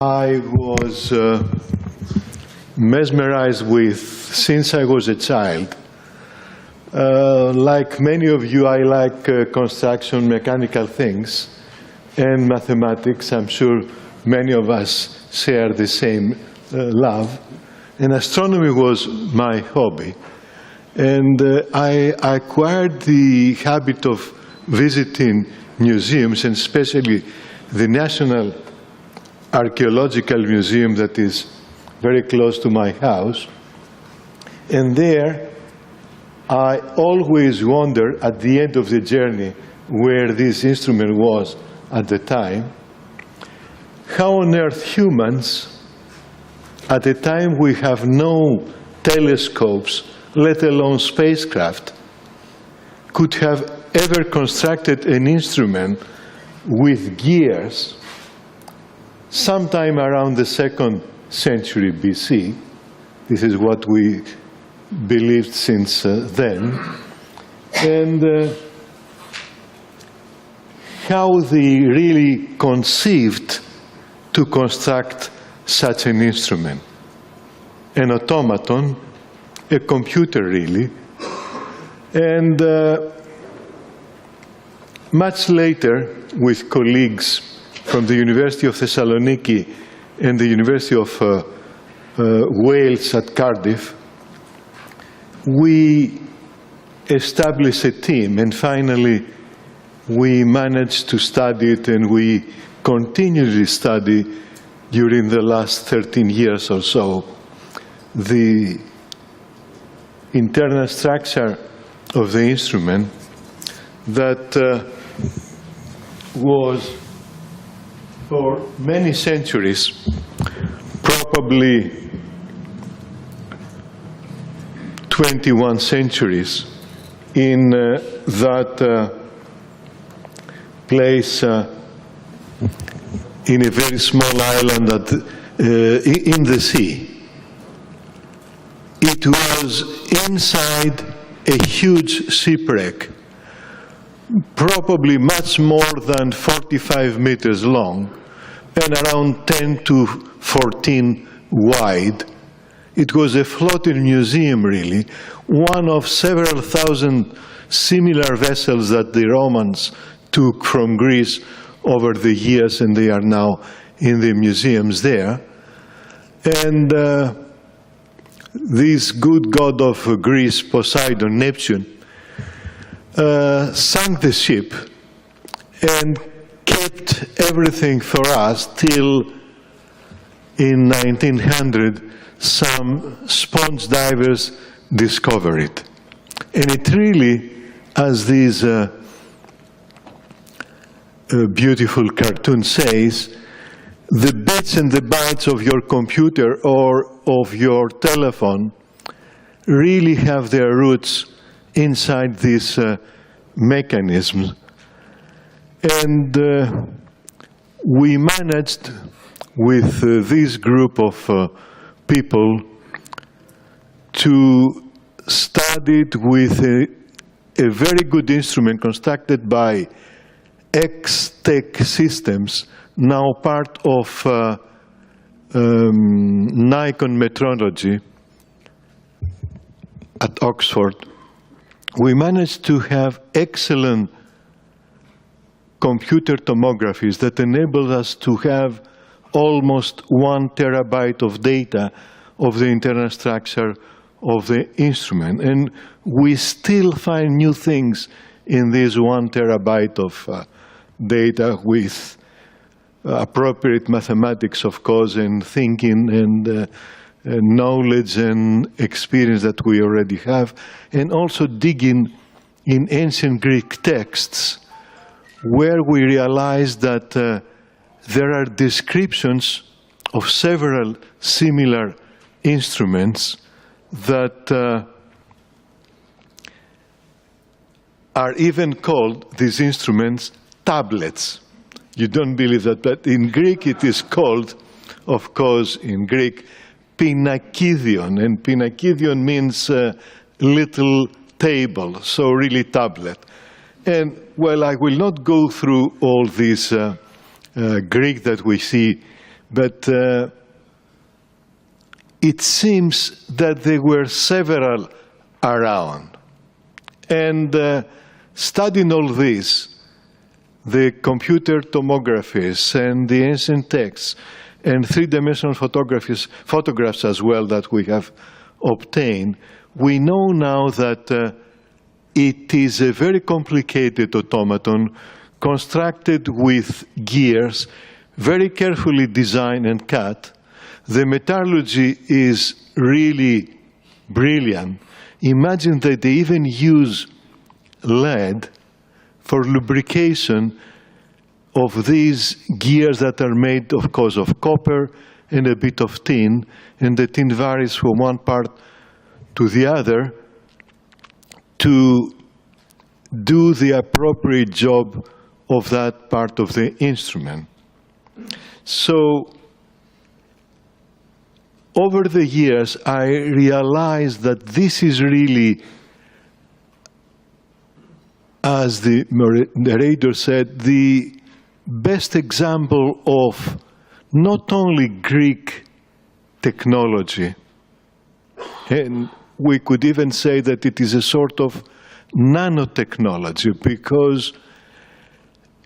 I was mesmerized with since I was a child. Like many of you, I like construction, mechanical things, and mathematics. I'm sure many of us share the same love. And astronomy was my hobby. And I acquired the habit of visiting museums, and especially the National Archaeological Museum that is very close to my house. And there, I always wonder at the end of the journey where this instrument was at the time, how on earth humans, at a time we have no telescopes, let alone spacecraft, could have ever constructed an instrument with gears sometime around the 2nd century BC. This is what we believed since then. And how they really conceived to construct such an instrument. An automaton, a computer really. And much later, with colleagues from the University of Thessaloniki and the University of Wales at Cardiff, we established a team, and finally we managed to study it, and we continually study during the last 13 years or so the internal structure of the instrument that was for many centuries, probably 21 centuries, in that place in a very small island in the sea. It was inside a huge shipwreck, probably much more than 45 meters long and around 10 to 14 wide. It was a floating museum, really, one of several thousand similar vessels that the Romans took from Greece over the years, and they are now in the museums there. And this good god of Greece, Poseidon, Neptune, sank the ship and kept everything for us till in 1900 some sponge divers discovered it. And it really, as this beautiful cartoon says, the bits and the bytes of your computer or of your telephone really have their roots inside this mechanism. And we managed with this group of people to study it with a very good instrument constructed by X-Tech Systems, now part of Nikon Metrology at Oxford. We managed to have excellent computer tomographies that enabled us to have almost 1 terabyte of data of the internal structure of the instrument. And we still find new things in this 1 terabyte of data with appropriate mathematics, of course, and thinking and knowledge and experience that we already have, and also digging in ancient Greek texts where we realize that there are descriptions of several similar instruments that are even called, these instruments, tablets. You don't believe that, but in Greek it is called, of course, in Greek, pinakidion, and pinakidion means little table, so really tablet. And, well, I will not go through all this Greek that we see But it seems that there were several around. And studying all this, the computer tomographies and the ancient texts and three-dimensional photographs as well that we have obtained, we know now that it is a very complicated automaton constructed with gears, very carefully designed and cut. The metallurgy is really brilliant. Imagine that they even use lead for lubrication of these gears that are made, of course, of copper and a bit of tin, and the tin varies from one part to the other to do the appropriate job of that part of the instrument. So, over the years, I realized that this is really, as the narrator said, the best example of not only Greek technology, and we could even say that it is a sort of nanotechnology, because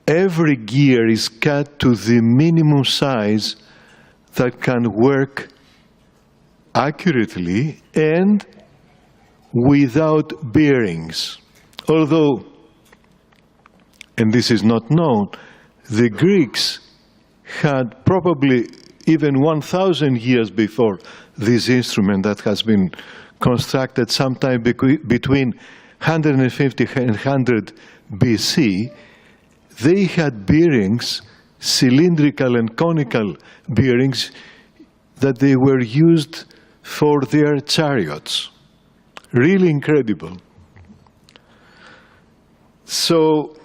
every gear is cut to the minimum size that can work accurately and without bearings. Although, and this is not known, the Greeks had probably even 1,000 years before this instrument that has been constructed sometime between 150 and 100 BC, they had bearings, cylindrical and conical bearings, that they were used for their chariots. Really incredible. So,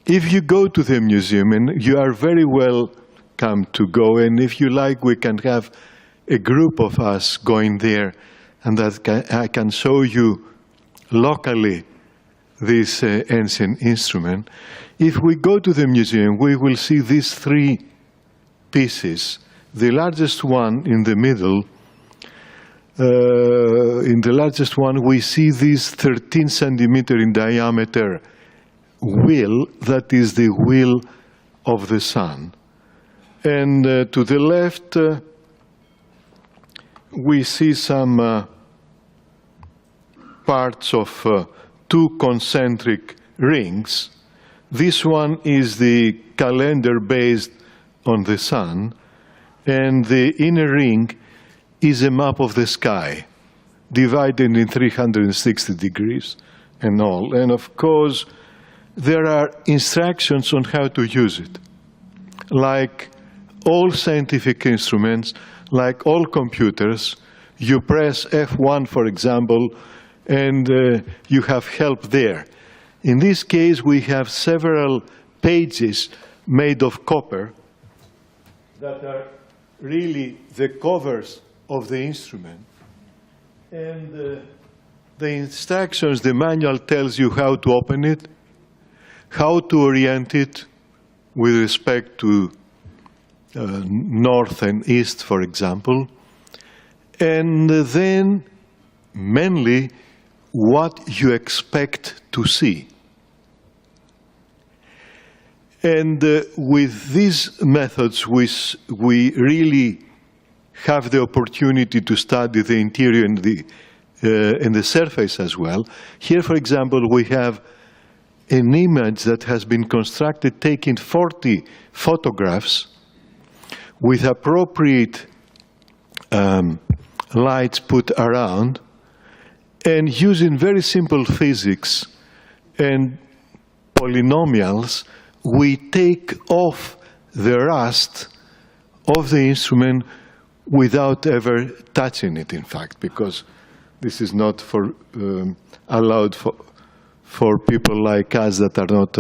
if you go to the museum, and you are very welcome to go, and if you like, we can have a group of us going there, and that I can show you locally this ancient instrument. If we go to the museum, we will see these three pieces. The largest one in the middle, in the largest one, we see this 13 centimeter in diameter wheel, that is the wheel of the sun. And to the left, we see some parts of two concentric rings. This one is the calendar based on the sun, and the inner ring is a map of the sky, divided in 360 degrees and all. And of course, there are instructions on how to use it. Like all scientific instruments, like all computers, you press F1, for example, and you have help there. In this case, we have several pages made of copper that are really the covers of the instrument. And the instructions, the manual tells you how to open it, how to orient it with respect to north and east, for example, and then mainly what you expect to see. And with these methods, we really have the opportunity to study the interior and the surface as well. Here, for example, we have an image that has been constructed taking 40 photographs with appropriate lights put around, and using very simple physics and polynomials, we take off the rust of the instrument without ever touching it, in fact, because this is not allowed for people like us that are not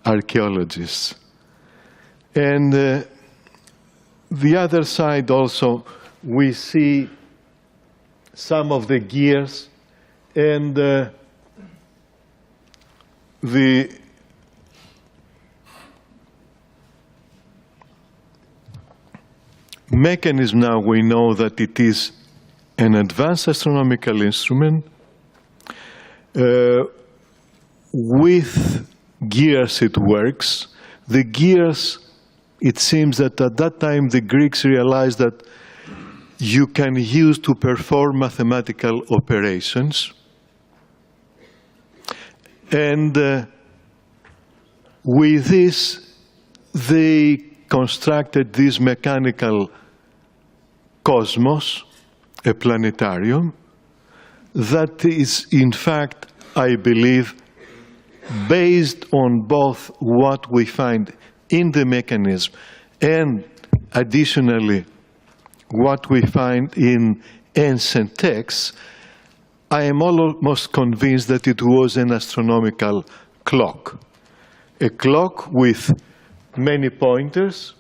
archaeologists. And the other side also, we see some of the gears and mechanism now we know that it is an advanced astronomical instrument with gears it works. The gears, it seems that at that time the Greeks realized that you can use to perform mathematical operations. And with this, they constructed this mechanical cosmos, a planetarium, that is, in fact, I believe, based on both what we find in the mechanism and, additionally, what we find in ancient texts. I am almost convinced that it was an astronomical clock. A clock with many pointers,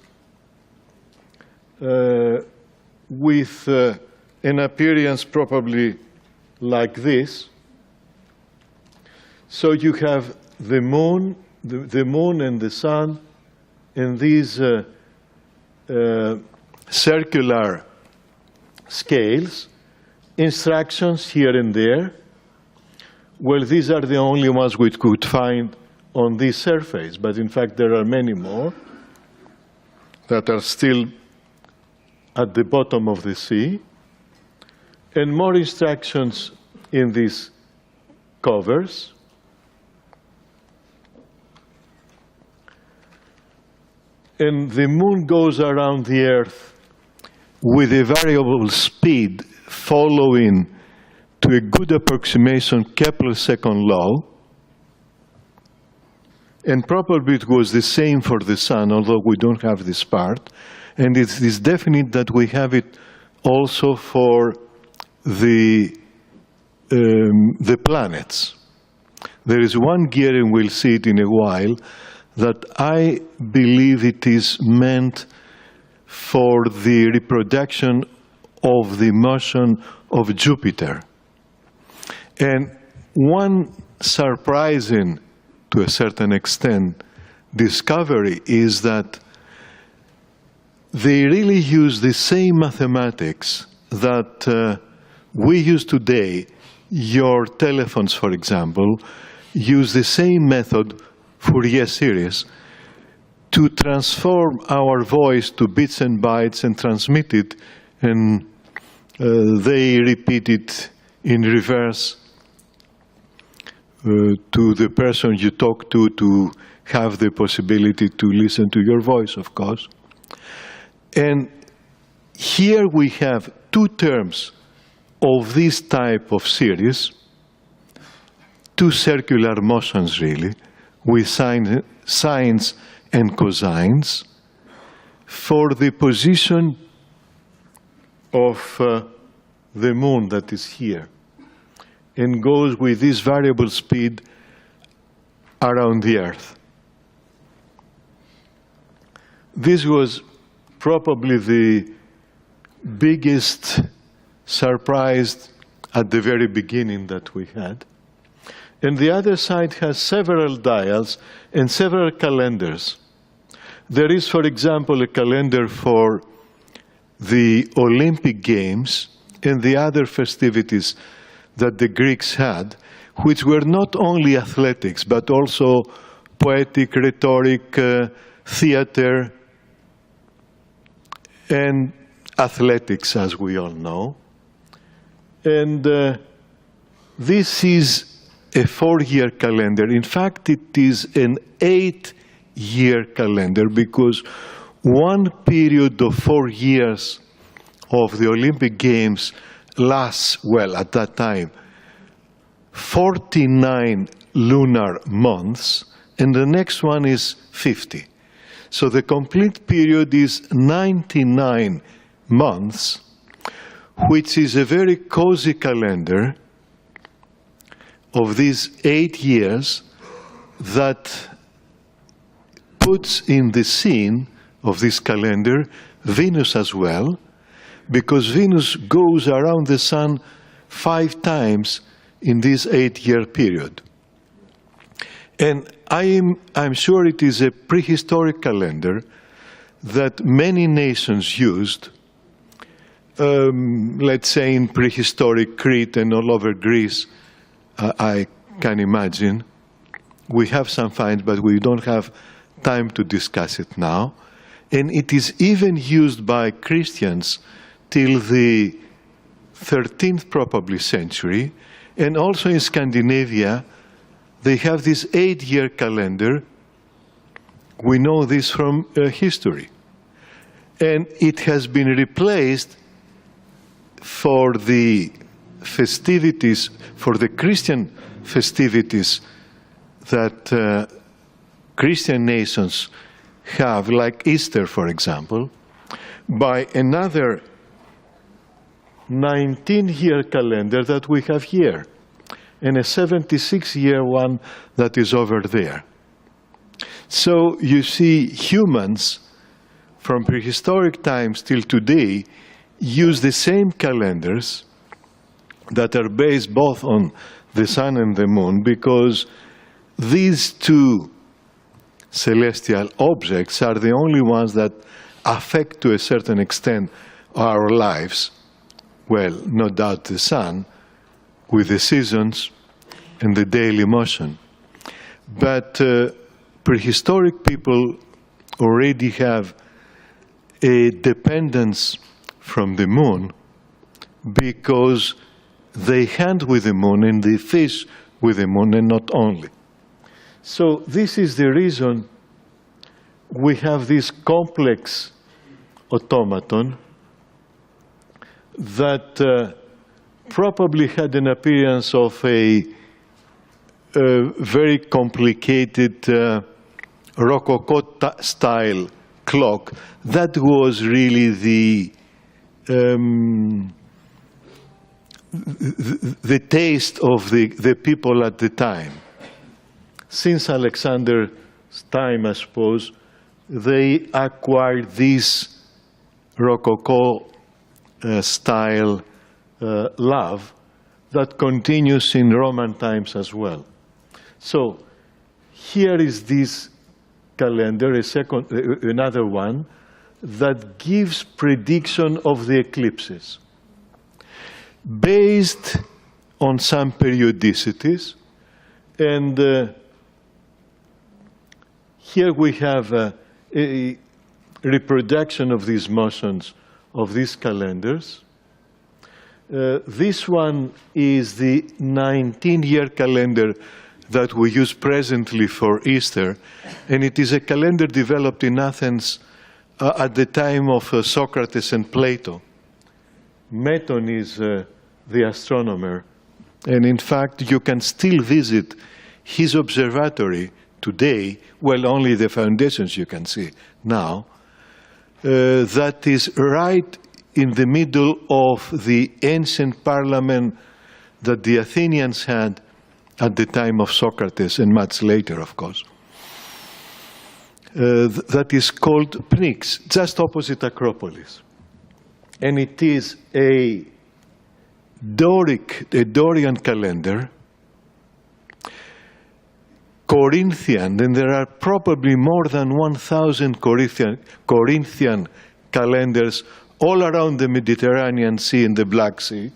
with an appearance probably like this. So you have the moon and the sun, and these circular scales, instructions here and there. Well, these are the only ones we could find on this surface, but in fact there are many more that are still at the bottom of the sea, and more instructions in these covers. And the moon goes around the Earth with a variable speed following, to a good approximation, Kepler's second law. And probably it was the same for the sun, although we don't have this part. And it is definite that we have it also for the planets. There is one gear, and we'll see it in a while, that I believe it is meant for the reproduction of the motion of Jupiter. And one surprising, to a certain extent, discovery is that they really use the same mathematics that we use today. Your telephones, for example, use the same method, Fourier series, to transform our voice to bits and bytes and transmit it, and they repeat it in reverse to the person you talk to have the possibility to listen to your voice, of course. And here we have two terms of this type of series, two circular motions really, with sines and cosines, for the position of the moon that is here, and goes with this variable speed around the Earth. This was probably the biggest surprise at the very beginning that we had. And the other side has several dials and several calendars. There is, for example, a calendar for the Olympic Games and the other festivities that the Greeks had, which were not only athletics, but also poetic, rhetoric, theater, and athletics, as we all know. And this is a 4-year calendar. In fact, it is an 8-year calendar, because one period of 4 years of the Olympic Games lasts, well, at that time, 49 lunar months, and the next one is 50. So the complete period is 99 months, which is a very cozy calendar of these 8 years that puts in the scene of this calendar Venus as well, because Venus goes around the sun 5 times in this 8-year period. And I'm sure it is a prehistoric calendar that many nations used let's say in prehistoric Crete and all over Greece, I can imagine. We have some finds, but we don't have time to discuss it now. And it is even used by Christians till the 13th probably century. And also in Scandinavia, they have this 8-year calendar. We know this from history. And it has been replaced for the festivities, for the Christian festivities that Christian nations have, like Easter, for example, by another 19-year calendar that we have here, and a 76-year one that is over there. So you see, humans from prehistoric times till today use the same calendars that are based both on the sun and the moon, because these two celestial objects are the only ones that affect to a certain extent our lives. Well, no doubt the sun with the seasons and the daily motion. But prehistoric people already have a dependence from the moon because they hunt with the moon and they fish with the moon, and not only. So this is the reason we have this complex automaton that probably had an appearance of a very complicated Rococo-style clock that was really the taste of the people at the time. Since Alexander's time, I suppose, they acquired this Rococo-style love that continues in Roman times as well. So here is this calendar, another one, that gives prediction of the eclipses based on some periodicities. And here we have a reproduction of these motions of these calendars. This one is the 19-year calendar that we use presently for Easter, and it is a calendar developed in Athens at the time of Socrates and Plato. Meton is the astronomer, and in fact you can still visit his observatory today. Well, only the foundations you can see now. That is right in the middle of the ancient parliament that the Athenians had at the time of Socrates, and much later, of course. That is called Pnyx, just opposite Acropolis. And it is a Dorian calendar, Corinthian, and there are probably more than 1,000 Corinthian calendars all around the Mediterranean Sea and the Black Sea.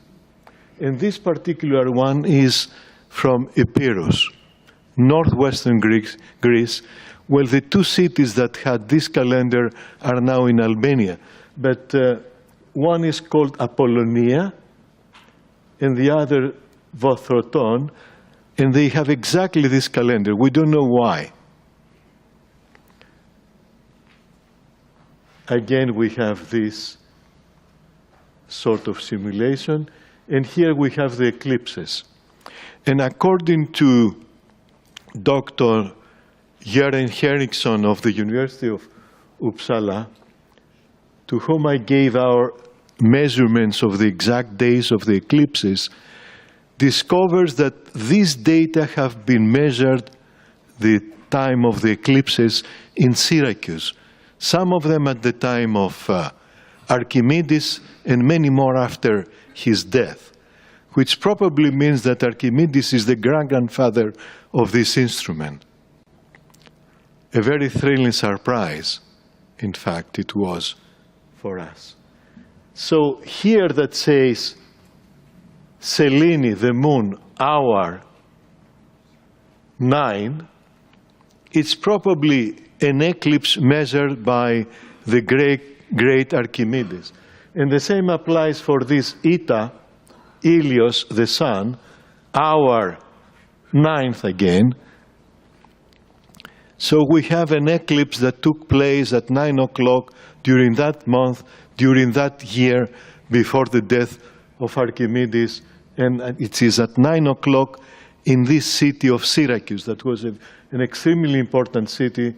And this particular one is from Epirus, northwestern Greece. Well, the two cities that had this calendar are now in Albania. But one is called Apollonia, and the other Vothroton, and they have exactly this calendar. We don't know why. Again, we have this sort of simulation, and here we have the eclipses. And according to Dr. Jørgen Henriksson of the University of Uppsala, to whom I gave our measurements of the exact days of the eclipses, discovers that these data have been measured the time of the eclipses in Syracuse. Some of them at the time of Archimedes, and many more after his death, which probably means that Archimedes is the great-grandfather of this instrument. A very thrilling surprise, in fact, it was for us. So here that says Selene, the moon, hour 9, it's probably an eclipse measured by the great Archimedes. And the same applies for this Eta, Ilios, the sun, hour 9th again. So we have an eclipse that took place at 9 o'clock during that month, during that year, before the death of Archimedes. And it is at 9 o'clock in this city of Syracuse. That was an extremely important city,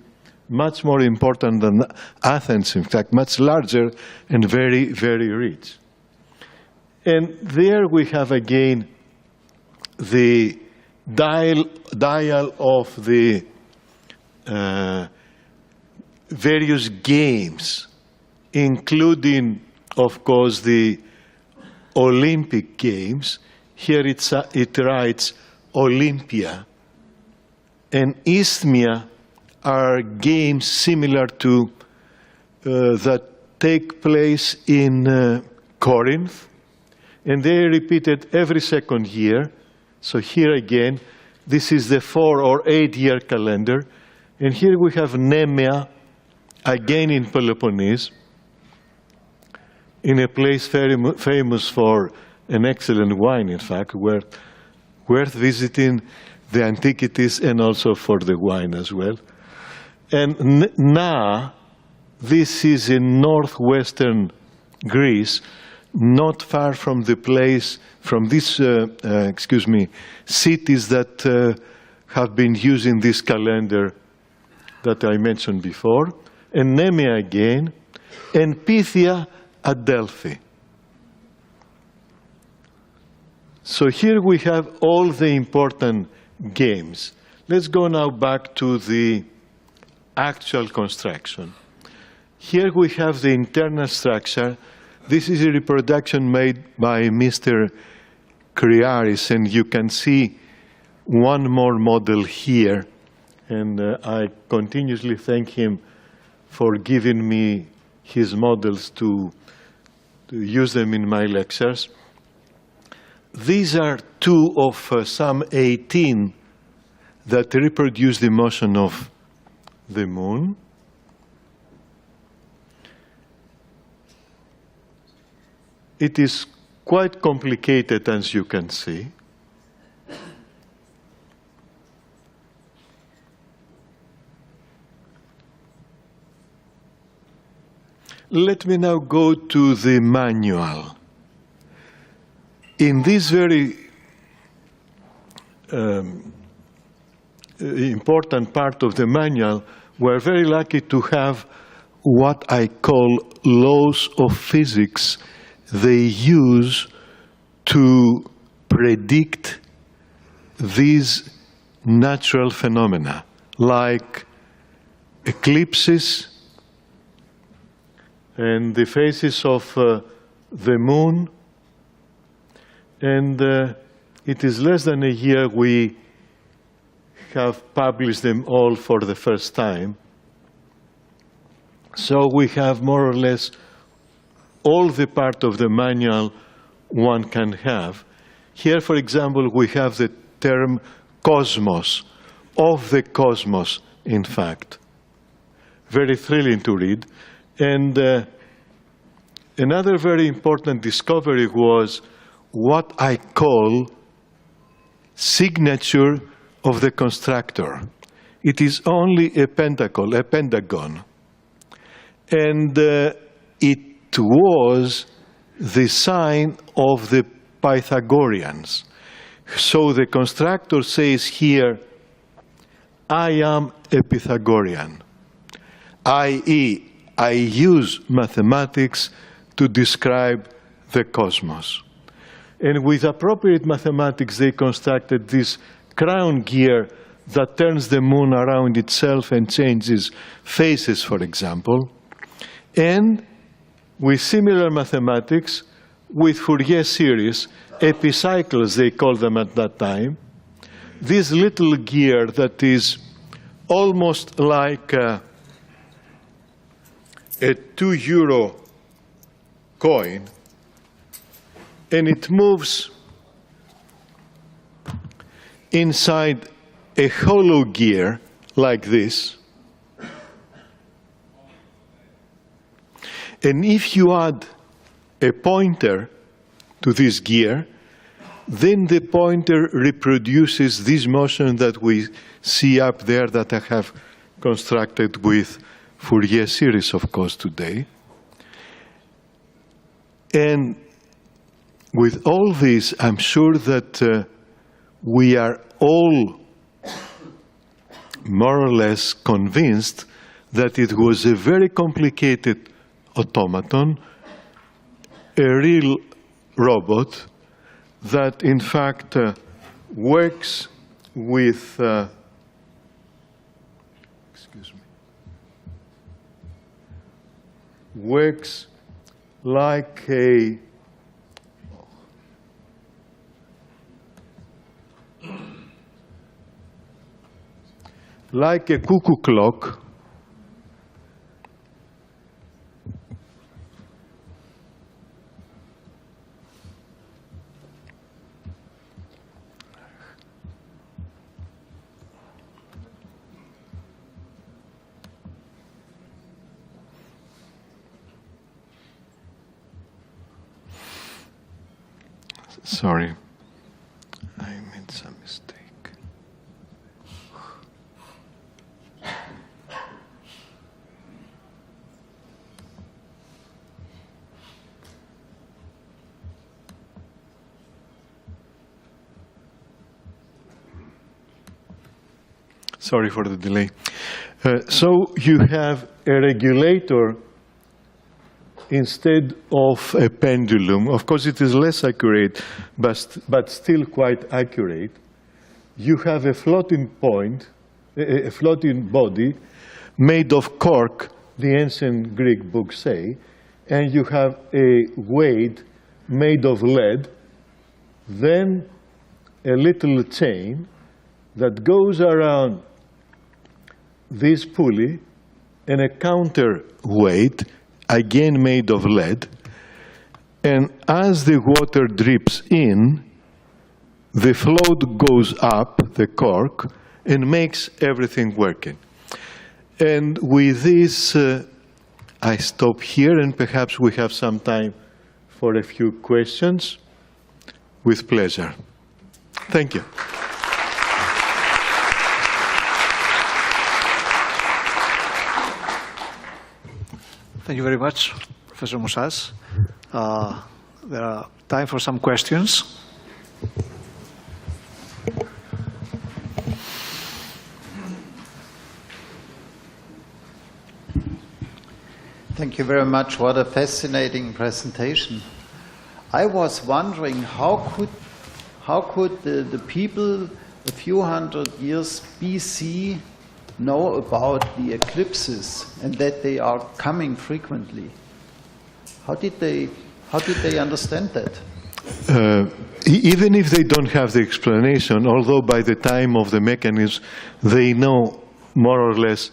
much more important than Athens, in fact, much larger and very, very rich. And there we have again the dial of the various games, including, of course, the Olympic Games. Here it writes Olympia. And Isthmia are games similar to that take place in Corinth, and they are repeated every second year. So here again, this is the 4 or 8 year calendar. And here we have Nemea, again in Peloponnese, in a place very famous for an excellent wine, in fact, worth visiting the antiquities and also for the wine as well. And Na, this is in northwestern Greece, not far from the place, from these, cities that have been using this calendar that I mentioned before, and Nemea again, and Pythia at Delphi. So here we have all the important games. Let's go now back to the actual construction. Here we have the internal structure. This is a reproduction made by Mr. Kriaris, and you can see one more model here. And I continuously thank him for giving me his models to use them in my lectures. These are two of some 18 that reproduce the motion of the moon. It is quite complicated, as you can see. Let me now go to the manual. In this very important part of the manual, we're very lucky to have what I call laws of physics they use to predict these natural phenomena, like eclipses and the phases of the moon. And it is less than a year we have published them all for the first time. So we have more or less all the part of the manual one can have. Here, for example, we have the term cosmos, of the cosmos, in fact. Very thrilling to read. And another very important discovery was what I call signature of the constructor. It is only a pentacle, a pentagon. And it was the sign of the Pythagoreans. So the constructor says here, I am a Pythagorean, i.e., I use mathematics to describe the cosmos. And with appropriate mathematics, they constructed this crown gear that turns the moon around itself and changes phases, for example. And with similar mathematics, with Fourier series, epicycles they called them at that time, this little gear that is almost like a €2 coin, and it moves inside a hollow gear like this. And if you add a pointer to this gear, then the pointer reproduces this motion that we see up there that I have constructed with Fourier series, of course, today. And with all this, I'm sure that we are all more or less convinced that it was a very complicated automaton, a real robot that in fact works with, works like a cuckoo clock. Sorry, I made some mistake. Sorry for the delay. So you have a regulator instead of a pendulum. Of course, it is less accurate, but still quite accurate. You have a floating point, a floating body made of cork, the ancient Greek books say, and you have a weight made of lead, then a little chain that goes around this pulley and a counterweight, again made of lead, and as the water drips in, the float goes up, the cork, and makes everything working. And with this, I stop here, and perhaps we have some time for a few questions. With pleasure. Thank you. Thank you very much, Professor Moussas. There are time for some questions. Thank you very much. What a fascinating presentation. I was wondering how could the people a few hundred years BC know about the eclipses and that they are coming frequently? How did they understand that? Even if they don't have the explanation, although by the time of the mechanism they know more or less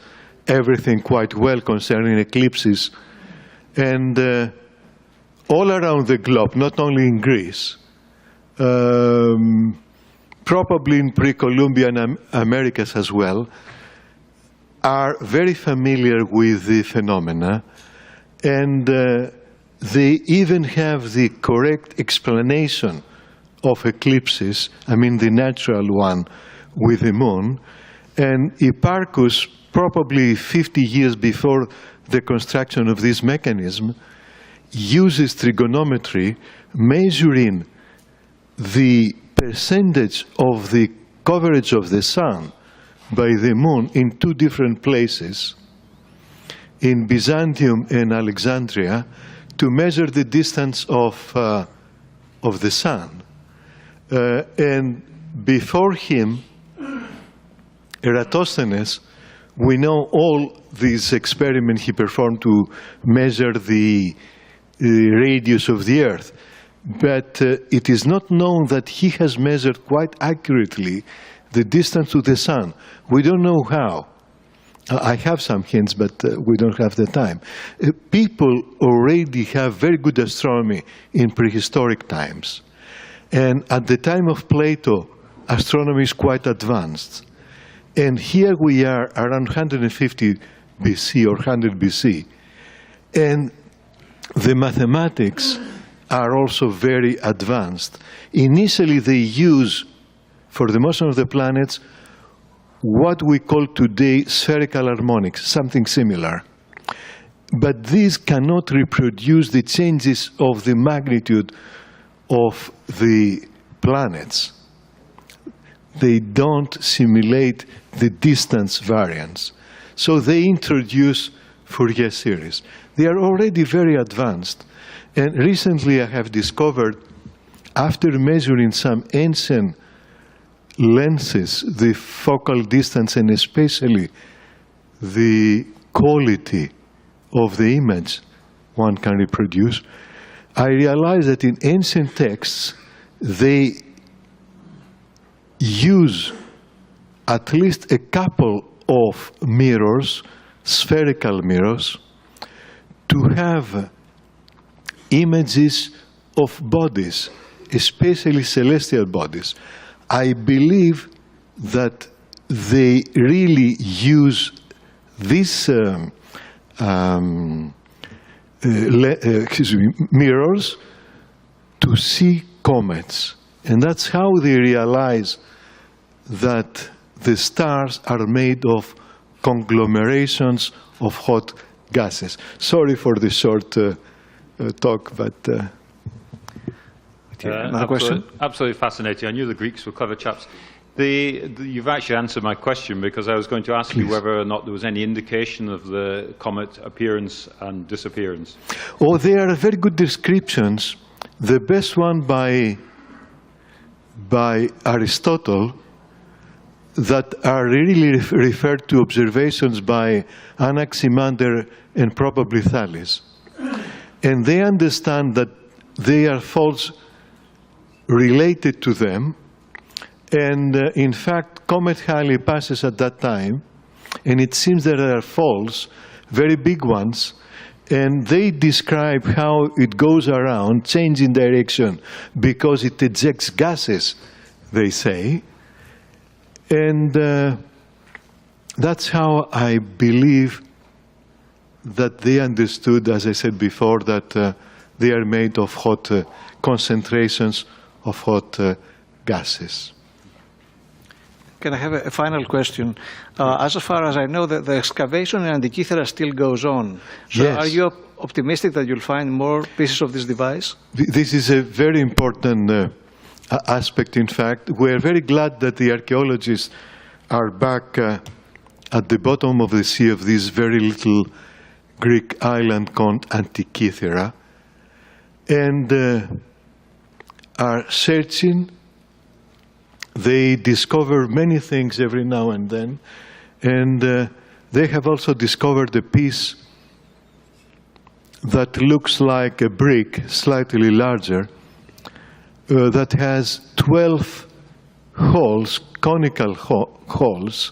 everything quite well concerning eclipses, and all around the globe, not only in Greece, probably in pre-Columbian Americas as well, are very familiar with the phenomena, and they even have the correct explanation of eclipses, I mean the natural one with the moon. And Hipparchus, probably 50 years before the construction of this mechanism, uses trigonometry measuring the percentage of the coverage of the sun by the moon in two different places, in Byzantium and Alexandria, to measure the distance of the sun. And before him, Eratosthenes, we know all these experiments he performed to measure the radius of the Earth. But it is not known that he has measured quite accurately the distance to the sun. We don't know how. I have some hints, but we don't have the time. People already have very good astronomy in prehistoric times. And at the time of Plato, astronomy is quite advanced. And here we are around 150 BC or 100 BC. And the mathematics are also very advanced. Initially, they use, for the motion of the planets, what we call today spherical harmonics, something similar. But these cannot reproduce the changes of the magnitude of the planets. They don't simulate the distance variance. So they introduce Fourier series. They are already very advanced. And recently I have discovered, after measuring some ancient lenses, the focal distance and especially the quality of the image one can reproduce, I realized that in ancient texts they use at least a couple of mirrors, spherical mirrors, to have images of bodies, especially celestial bodies. I believe that they really use these mirrors to see comets. And that's how they realize that the stars are made of conglomerations of hot gases. Sorry for the short talk, but... Another question? Absolutely fascinating. I knew the Greeks were clever chaps. You've actually answered my question, because I was going to ask you whether or not there was any indication of the comet appearance and disappearance. Oh, there are very good descriptions. The best one by Aristotle, that are really referred to observations by Anaximander and probably Thales. And they understand that they are faults related to them. And in fact, Comet Halley passes at that time, and it seems that there are faults, very big ones, and they describe how it goes around, changing direction, because it ejects gases, they say. And that's how I believe that they understood, as I said before, that they are made of hot concentrations of hot gases. Can I have a final question? As far as I know, the excavation in Antikythera still goes on. So yes. Are you optimistic that you'll find more pieces of this device? This is a very important aspect, in fact. We're very glad that the archaeologists are back at the bottom of the sea of this very little Greek island called Antikythera, and are searching. They discover many things every now and then, and they have also discovered a piece that looks like a brick, slightly larger, that has 12 holes, conical holes,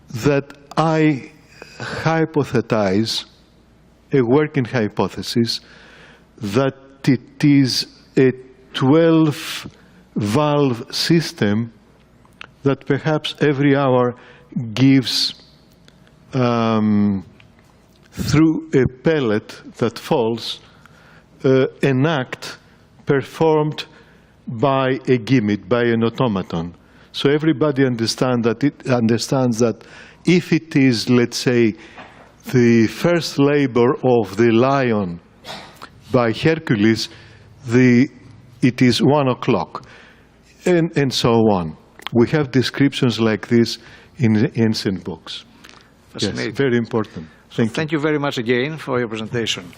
that I hypothesize, a working hypothesis, that it is a 12-valve system that perhaps every hour gives, through a pellet that falls, an act performed by a gimmick, by an automaton. So everybody understands that if it is, let's say, the first labor of the lion by Hercules, it is 1 o'clock, and so on. We have descriptions like this in ancient books. Yes, very important. Thank you. Thank you very much again for your presentation.